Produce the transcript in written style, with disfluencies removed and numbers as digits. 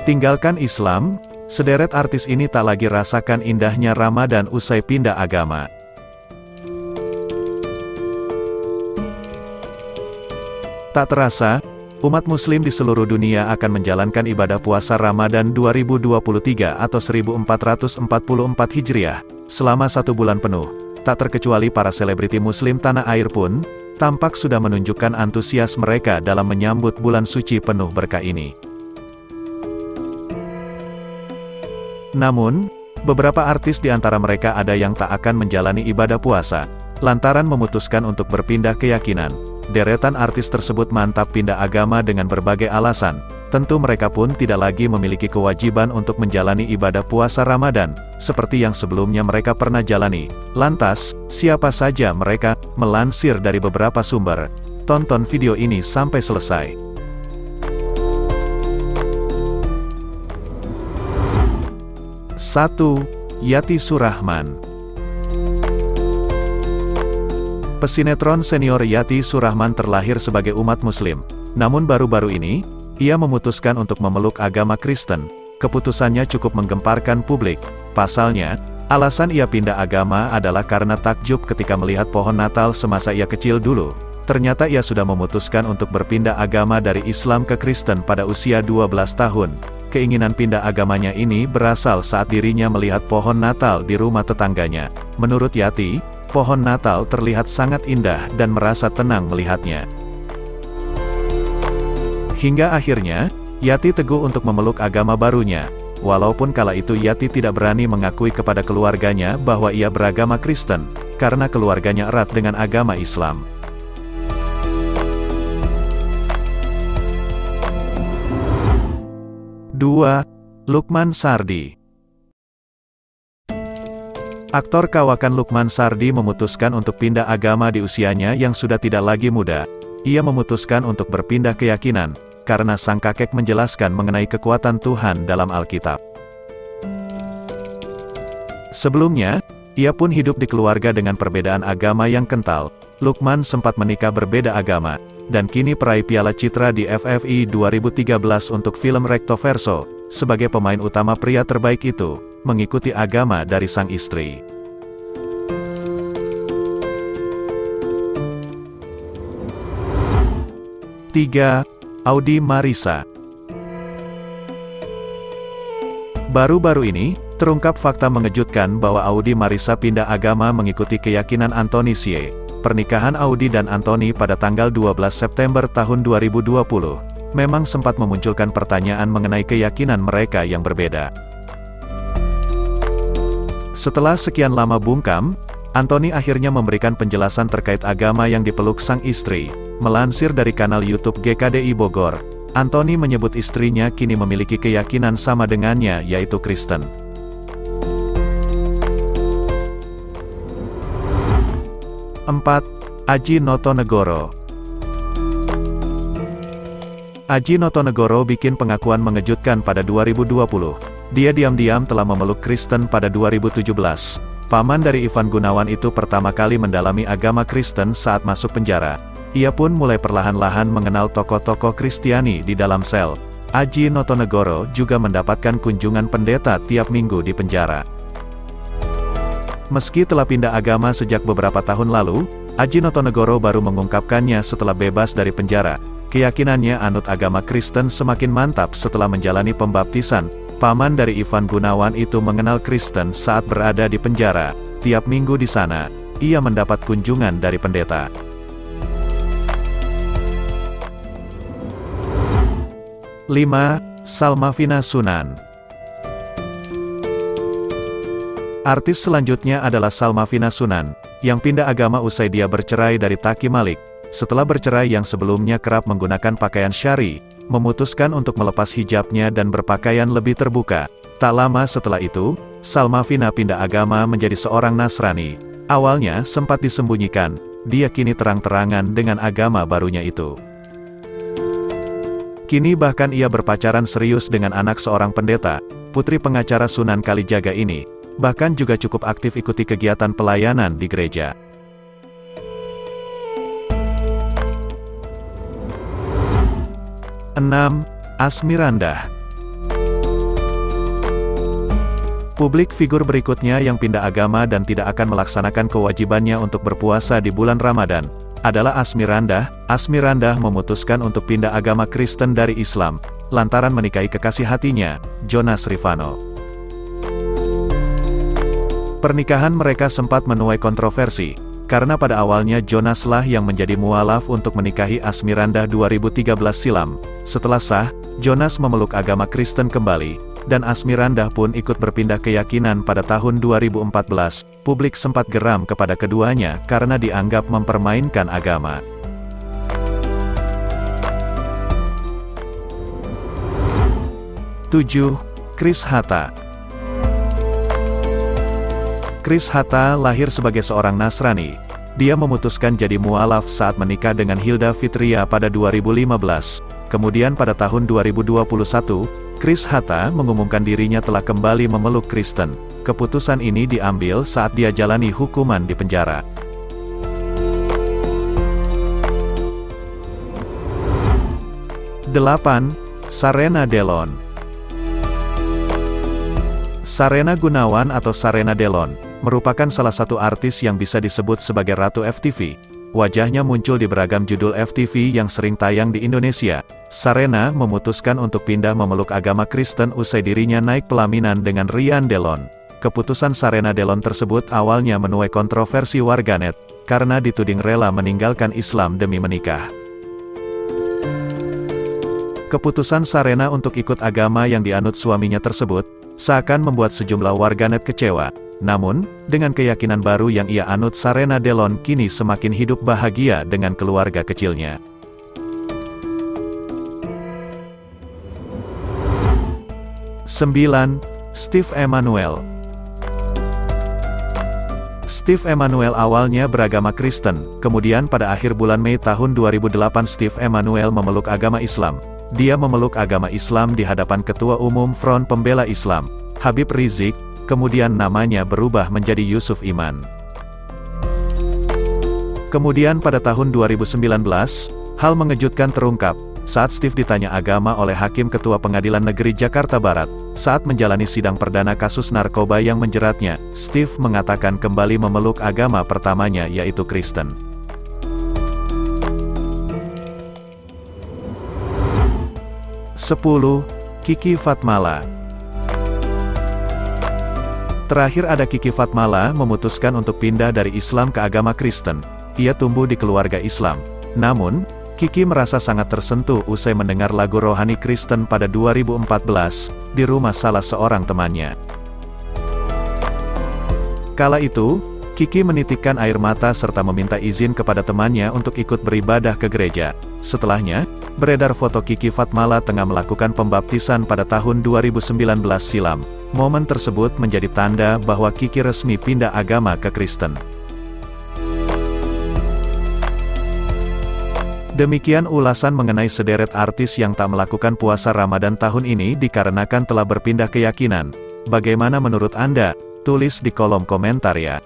Tinggalkan Islam, sederet artis ini tak lagi rasakan indahnya Ramadan usai pindah agama. Tak terasa, umat muslim di seluruh dunia akan menjalankan ibadah puasa Ramadan 2023 atau 1444 Hijriah, selama 1 bulan penuh. Tak terkecuali para selebriti muslim tanah air pun, tampak sudah menunjukkan antusias mereka dalam menyambut bulan suci penuh berkah ini. Namun, beberapa artis di antara mereka ada yang tak akan menjalani ibadah puasa, lantaran memutuskan untuk berpindah keyakinan. Deretan artis tersebut mantap pindah agama dengan berbagai alasan. Tentu mereka pun tidak lagi memiliki kewajiban untuk menjalani ibadah puasa Ramadan, seperti yang sebelumnya mereka pernah jalani. Lantas, siapa saja mereka? Melansir dari beberapa sumber. Tonton video ini sampai selesai. 1. Yati Surahman. Pesinetron senior Yati Surahman terlahir sebagai umat muslim. Namun baru-baru ini, ia memutuskan untuk memeluk agama Kristen. Keputusannya cukup menggemparkan publik. Pasalnya, alasan ia pindah agama adalah karena takjub ketika melihat pohon Natal semasa ia kecil dulu. Ternyata ia sudah memutuskan untuk berpindah agama dari Islam ke Kristen pada usia 12 tahun. Keinginan pindah agamanya ini berasal saat dirinya melihat pohon Natal di rumah tetangganya. Menurut Yati, pohon Natal terlihat sangat indah dan merasa tenang melihatnya. Hingga akhirnya, Yati teguh untuk memeluk agama barunya. Walaupun kala itu Yati tidak berani mengakui kepada keluarganya bahwa ia beragama Kristen, karena keluarganya erat dengan agama Islam. 2. Lukman Sardi. Aktor kawakan Lukman Sardi memutuskan untuk pindah agama di usianya yang sudah tidak lagi muda. Ia memutuskan untuk berpindah keyakinan, karena sang kakek menjelaskan mengenai kekuatan Tuhan dalam Alkitab. Sebelumnya, ia pun hidup di keluarga dengan perbedaan agama yang kental. Lukman sempat menikah berbeda agama, dan kini peraih Piala Citra di FFI 2013 untuk film Rectoverso. Sebagai pemain utama pria terbaik itu, mengikuti agama dari sang istri. Tiga. Audi Marissa. Baru-baru ini, terungkap fakta mengejutkan bahwa Audi Marissa pindah agama mengikuti keyakinan Anthony Xie. Pernikahan Audi dan Anthony pada tanggal 12 September tahun 2020, memang sempat memunculkan pertanyaan mengenai keyakinan mereka yang berbeda. Setelah sekian lama bungkam, Anthony akhirnya memberikan penjelasan terkait agama yang dipeluk sang istri. Melansir dari kanal YouTube GKDI Bogor, Anthony menyebut istrinya kini memiliki keyakinan sama dengannya, yaitu Kristen. 4. Aji Notonegoro. Aji Notonegoro bikin pengakuan mengejutkan pada 2020. Dia diam-diam telah memeluk Kristen pada 2017. Paman dari Ivan Gunawan itu pertama kali mendalami agama Kristen saat masuk penjara. Ia pun mulai perlahan-lahan mengenal tokoh-tokoh Kristiani di dalam sel. Aji Notonegoro juga mendapatkan kunjungan pendeta tiap minggu di penjara. Meski telah pindah agama sejak beberapa tahun lalu, Aji Notonegoro baru mengungkapkannya setelah bebas dari penjara. Keyakinannya anut agama Kristen semakin mantap setelah menjalani pembaptisan. Paman dari Ivan Gunawan itu mengenal Kristen saat berada di penjara. Tiap minggu di sana, ia mendapat kunjungan dari pendeta. 5. Salmavina Sunan. Artis selanjutnya adalah Salmavina Sunan, yang pindah agama usai dia bercerai dari Taki Malik. Setelah bercerai yang sebelumnya kerap menggunakan pakaian syari, memutuskan untuk melepas hijabnya dan berpakaian lebih terbuka. Tak lama setelah itu, Salmavina pindah agama menjadi seorang Nasrani. Awalnya sempat disembunyikan, dia kini terang-terangan dengan agama barunya itu. Kini bahkan ia berpacaran serius dengan anak seorang pendeta, putri pengacara Sunan Kalijaga ini. Bahkan juga cukup aktif ikuti kegiatan pelayanan di gereja. 6. Asmirandah. Publik figur berikutnya yang pindah agama dan tidak akan melaksanakan kewajibannya untuk berpuasa di bulan Ramadan adalah Asmirandah. Asmirandah memutuskan untuk pindah agama Kristen dari Islam, lantaran menikahi kekasih hatinya, Jonas Rivano. Pernikahan mereka sempat menuai kontroversi, karena pada awalnya Jonas lah yang menjadi mualaf untuk menikahi Asmirandah 2013 silam. Setelah sah, Jonas memeluk agama Kristen kembali, dan Asmirandah pun ikut berpindah keyakinan pada tahun 2014. Publik sempat geram kepada keduanya karena dianggap mempermainkan agama. Tujuh, Chris Hatta. Chris Hatta lahir sebagai seorang Nasrani. Dia memutuskan jadi mualaf saat menikah dengan Hilda Fitria pada 2015. Kemudian pada tahun 2021, Chris Hatta mengumumkan dirinya telah kembali memeluk Kristen. Keputusan ini diambil saat dia jalani hukuman di penjara. Delapan, Sarena Delon. Sarena Gunawan atau Sarena Delon merupakan salah satu artis yang bisa disebut sebagai Ratu FTV. Wajahnya muncul di beragam judul FTV yang sering tayang di Indonesia. Sarena memutuskan untuk pindah memeluk agama Kristen usai dirinya naik pelaminan dengan Ryan Delon. Keputusan Sarena Delon tersebut awalnya menuai kontroversi warganet, karena dituding rela meninggalkan Islam demi menikah. Keputusan Sarena untuk ikut agama yang dianut suaminya tersebut, seakan membuat sejumlah warganet kecewa. Namun, dengan keyakinan baru yang ia anut, Sarena Delon kini semakin hidup bahagia dengan keluarga kecilnya. 9. Steve Emmanuel. Steve Emmanuel awalnya beragama Kristen, kemudian pada akhir bulan Mei tahun 2008 Steve Emmanuel memeluk agama Islam. Dia memeluk agama Islam di hadapan Ketua Umum Front Pembela Islam, Habib Rizik, kemudian namanya berubah menjadi Yusuf Iman. Kemudian pada tahun 2019, hal mengejutkan terungkap, saat Steve ditanya agama oleh Hakim Ketua Pengadilan Negeri Jakarta Barat. Saat menjalani sidang perdana kasus narkoba yang menjeratnya, Steve mengatakan kembali memeluk agama pertamanya yaitu Kristen. Sepuluh, Kiki Fatmala. Terakhir ada Kiki Fatmala memutuskan untuk pindah dari Islam ke agama Kristen. Ia tumbuh di keluarga Islam. Namun, Kiki merasa sangat tersentuh usai mendengar lagu rohani Kristen pada 2014, di rumah salah seorang temannya. Kala itu, Kiki menitikkan air mata serta meminta izin kepada temannya untuk ikut beribadah ke gereja. Setelahnya, beredar foto Kiki Fatmala tengah melakukan pembaptisan pada tahun 2019 silam. Momen tersebut menjadi tanda bahwa Kiki resmi pindah agama ke Kristen. Demikian ulasan mengenai sederet artis yang tak melakukan puasa Ramadan tahun ini dikarenakan telah berpindah keyakinan. Bagaimana menurut Anda? Tulis di kolom komentar ya.